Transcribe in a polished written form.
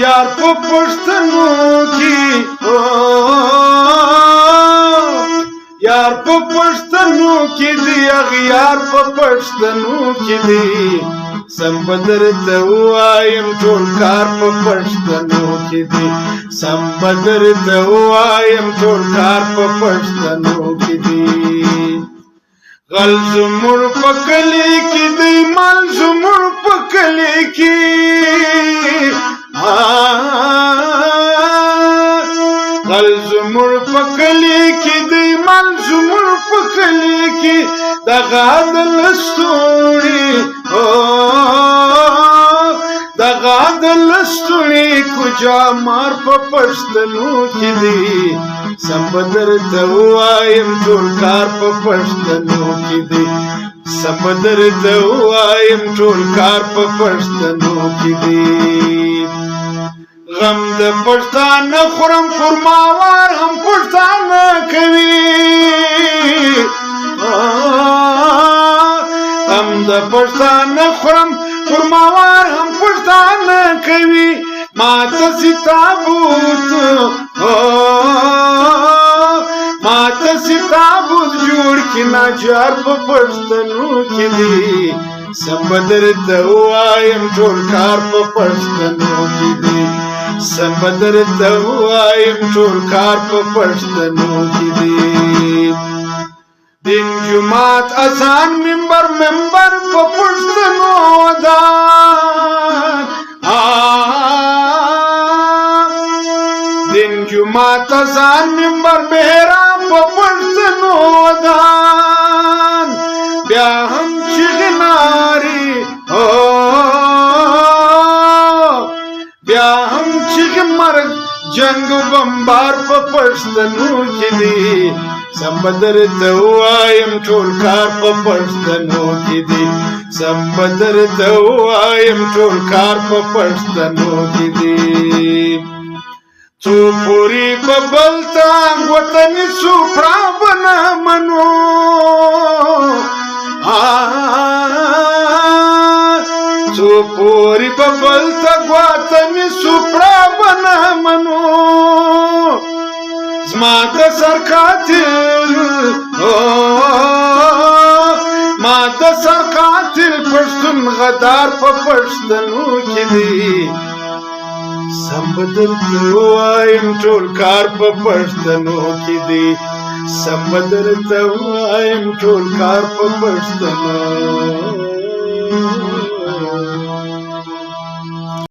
यार په پښتنو کې यार په پښتنو کې دی اغیار په پښتنو کې دی سم بدر ته وایم ټول کار په پښتنو کې دی سم بدر ته وایم ټول کار په پښتنو کې دی غل زمور په کلی کې دی مال زمور په کلی کې غل زمور په کلی کې دی مال زمور په کلی کې د غادل ستوري د غادل ستوري کجا مار په پښتنو کې دی سم بدر ته وایم ټول کار په پښتنو کې دی سم بدر ته وایم ټول کار په پښتنو کې دی غم د پښتانه خورم خرماوار هم پښتانه کوي غم د پښتانه خورم خرماوار هم پښتانه کوي ماته سی تابوت ماته سی تابوت جوړ کی ناجار په پښتنو کې دی سم بدر ته وایم ټول کار په پښتنو کې دی سم بدر ته وایم ټول کار په پښتنو کې دی دین جماعت اذان منبر منبر په پښتنو ودان دین جماعت اذان منبر محراب په پښتنو ودان بیا هم چغناری بیا هم چغ مرگ جنگ بمبار په پښتنو کې دی سم بدر ته وایم ټول کار په پښتنو کې دی سم بدر ته وایم ټول کار په پښتنو کې دی څو پوری په بلتان وطن سوپرا بنا منو څو پوری په بلتان وطن سوپرا بنا منو زما د سر قاتل ما د سر قاتل پښتون غدار په پښتنو کې دی سم بدر ته وایم ټول کار په پښتنو کې دی سم بدر ته وایم ټول کار په پښتنو